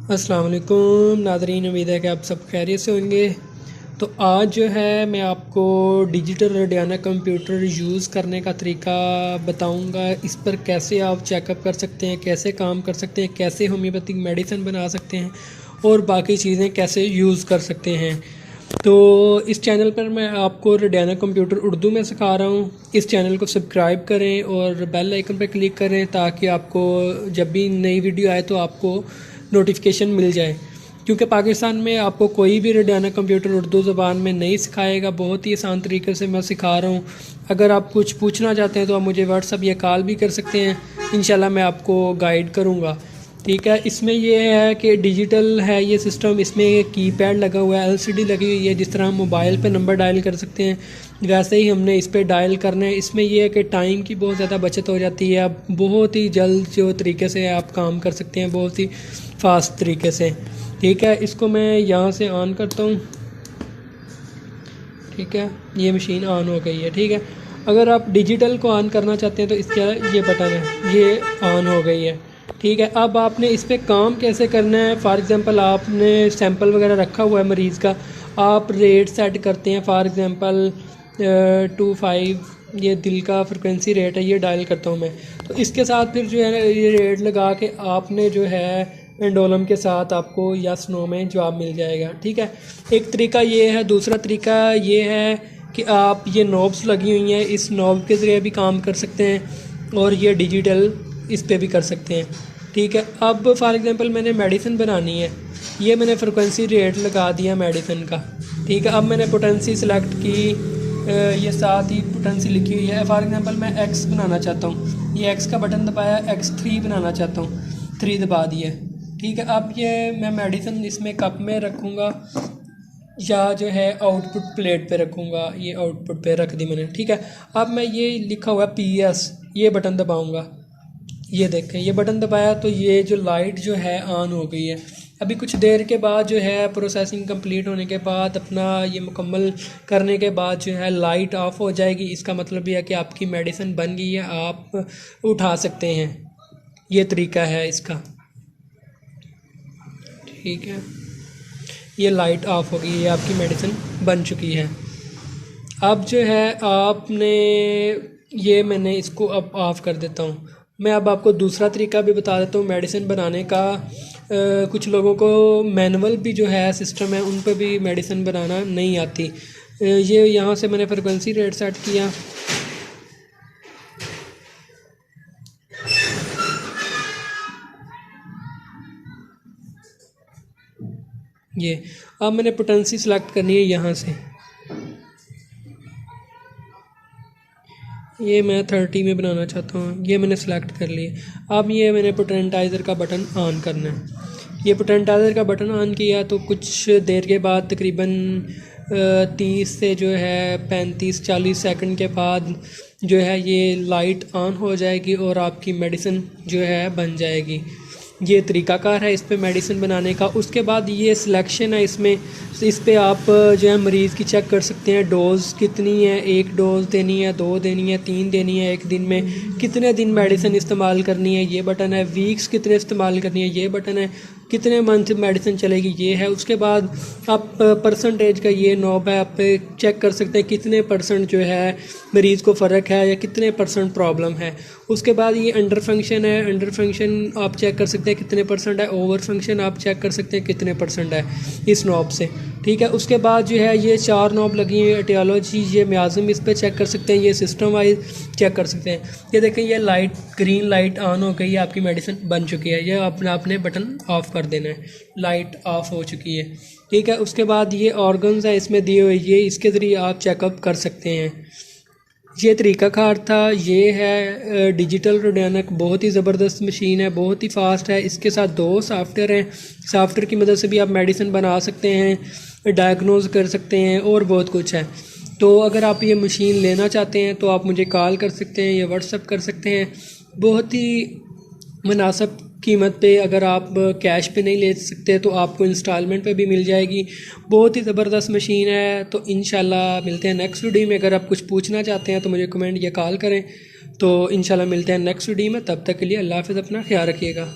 अस्सलाम वालेकुम नाज़रीन, उम्मीद है कि आप सब खैरियत से होंगे। तो आज जो है मैं आपको डिजिटल रेडियाना कंप्यूटर यूज़ करने का तरीका बताऊंगा। इस पर कैसे आप चेकअप कर सकते हैं, कैसे काम कर सकते हैं, कैसे होम्योपैथिक मेडिसिन बना सकते हैं और बाकी चीज़ें कैसे यूज़ कर सकते हैं। तो इस चैनल पर मैं आपको रेडियाना कंप्यूटर उर्दू में सिखा रहा हूँ। इस चैनल को सब्सक्राइब करें और बेल आइकन पर क्लिक करें ताकि आपको जब भी नई वीडियो आए तो आपको नोटिफिकेशन मिल जाए। क्योंकि पाकिस्तान में आपको कोई भी रेडियाना कंप्यूटर उर्दू ज़बान में नहीं सिखाएगा, बहुत ही आसान तरीके से मैं सिखा रहा हूँ। अगर आप कुछ पूछना चाहते हैं तो आप मुझे व्हाट्सअप या कॉल भी कर सकते हैं, इंशाल्लाह मैं आपको गाइड करूँगा। ठीक है, इसमें ये है कि डिजिटल है ये सिस्टम, इसमें कीपैड लगा हुआ है, एलसीडी लगी हुई है। जिस तरह हम मोबाइल पे नंबर डायल कर सकते हैं वैसे ही हमने इस पे डायल करना है। इसमें ये है कि टाइम की बहुत ज़्यादा बचत हो जाती है। आप बहुत ही जल्द जो तरीके से आप काम कर सकते हैं, बहुत ही फास्ट तरीके से। ठीक है, इसको मैं यहाँ से ऑन करता हूँ। ठीक है, ये मशीन ऑन हो गई है। ठीक है, अगर आप डिजिटल को ऑन करना चाहते हैं तो इसका ये बटन है, ये ऑन हो गई है। ठीक है, अब आपने इस पर काम कैसे करना है। फॉर एग्ज़ाम्पल आपने सैंपल वगैरह रखा हुआ है मरीज़ का, आप रेट सेट करते हैं। फॉर एग्ज़ाम्पल 25 ये दिल का फ्रिक्वेंसी रेट है, ये डायल करता हूँ मैं। तो इसके साथ फिर जो है ना ये रेट लगा के आपने जो है एंडोलम के साथ आपको यस नो में जवाब मिल जाएगा। ठीक है, एक तरीका ये है। दूसरा तरीका ये है कि आप ये नॉब्स लगी हुई हैं, इस नॉब के ज़रिए भी काम कर सकते हैं और ये डिजिटल इस पे भी कर सकते हैं। ठीक है, अब फॉर एग्ज़ाम्पल मैंने मेडिसिन बनानी है, ये मैंने फ्रिक्वेंसी रेट लगा दिया मेडिसिन का। ठीक है, अब मैंने पोटेंसी सेलेक्ट की, ये साथ ही पोटेंसी लिखी हुई है। फॉर एग्ज़ाम्पल मैं एक्स बनाना चाहता हूँ, ये एक्स का बटन दबाया, x3 बनाना चाहता हूँ, 3 दबा दिया। ठीक है, अब ये मैं मेडिसिन इसमें कप में रखूँगा या जो है आउटपुट प्लेट पे रखूँगा, ये आउटपुट पे रख दी मैंने। ठीक है, अब मैं ये लिखा हुआ PS ये बटन दबाऊँगा, ये देखें ये बटन दबाया तो ये जो लाइट जो है ऑन हो गई है। अभी कुछ देर के बाद जो है प्रोसेसिंग कंप्लीट होने के बाद, अपना ये मुकम्मल करने के बाद जो है लाइट ऑफ हो जाएगी। इसका मतलब ये है कि आपकी मेडिसिन बन गई है, आप उठा सकते हैं। ये तरीका है इसका। ठीक है, ये लाइट ऑफ हो गई है, आपकी मेडिसिन बन चुकी है। अब जो है आपने ये मैंने इसको अब ऑफ़ कर देता हूँ। मैं अब आपको दूसरा तरीका भी बता देता हूँ मेडिसिन बनाने का। कुछ लोगों को मैनुअल भी जो है सिस्टम है उन पर भी मेडिसिन बनाना नहीं आती। ये यहाँ से मैंने फ्रिक्वेंसी रेट सेट किया, ये अब मैंने पोटेंसी सेलेक्ट करनी है यहाँ से, ये मैं 30 में बनाना चाहता हूँ, ये मैंने सेलेक्ट कर लिया। अब ये मैंने पोटेंटाइज़र का बटन ऑन करना है। ये पोटेंटाइज़र का बटन ऑन किया तो कुछ देर के बाद तकरीबन 30 से जो है 35-40 सेकंड के बाद जो है ये लाइट ऑन हो जाएगी और आपकी मेडिसिन जो है बन जाएगी। ये तरीकाकार है इस पे मेडिसिन बनाने का। उसके बाद ये सिलेक्शन है इसमें, इस पे आप जो है मरीज़ की चेक कर सकते हैं डोज़ कितनी है, 1 डोज़ देनी है, 2 देनी है, 3 देनी है, एक दिन में कितने दिन मेडिसिन इस्तेमाल करनी है, ये बटन है। वीक्स कितने इस्तेमाल करनी है, ये बटन है। कितने मंथ मेडिसिन चलेगी, ये है। उसके बाद आप परसेंटेज का ये नॉब है, आप चेक कर सकते हैं कितने % जो है मरीज़ को फ़र्क है या कितने % प्रॉब्लम है। उसके बाद ये अंडर फंक्शन है, अंडर फंक्शन आप चेक कर सकते हैं कितने % है। ओवर फंक्शन आप चेक कर सकते हैं कितने % है इस नॉब से। ठीक है, उसके बाद जो है ये 4 नॉब लगी हुई है, एटियोलॉजी, ये म्याज़म, इस पर चेक कर सकते हैं, ये सिस्टम वाइज चेक कर सकते हैं। ये देखें ये लाइट ग्रीन लाइट ऑन हो गई है, आपकी मेडिसिन बन चुकी है। ये अपना आपने बटन ऑफ़ कर देना है, लाइट ऑफ हो चुकी है। ठीक है, उसके बाद ये ऑर्गन्स है इसमें दिए हुए, ये इसके ज़रिए आप चेकअप कर सकते हैं। ये तरीक़ाकार था। ये है डिजिटल रेडियाना, बहुत ही ज़बरदस्त मशीन है, बहुत ही फास्ट है। इसके साथ 2 सॉफ्टवेयर हैं, सॉफ्टवेयर की मदद से भी आप मेडिसिन बना सकते हैं, डायग्नोज कर सकते हैं और बहुत कुछ है। तो अगर आप ये मशीन लेना चाहते हैं तो आप मुझे कॉल कर सकते हैं या व्हाट्सअप कर सकते हैं। बहुत ही मुनासिब कीमत पे, अगर आप कैश पे नहीं ले सकते तो आपको इंस्टॉलमेंट पे भी मिल जाएगी। बहुत ही ज़बरदस्त मशीन है। तो इंशाल्लाह मिलते हैं नेक्स्ट वीडियो में। अगर आप कुछ पूछना चाहते हैं तो मुझे कमेंट या कॉल करें। तो इंशाल्लाह मिलते हैं नेक्स्ट वीडियो में। तब तक के लिए अल्लाह हाफ़िज़, अपना ख्याल रखिएगा।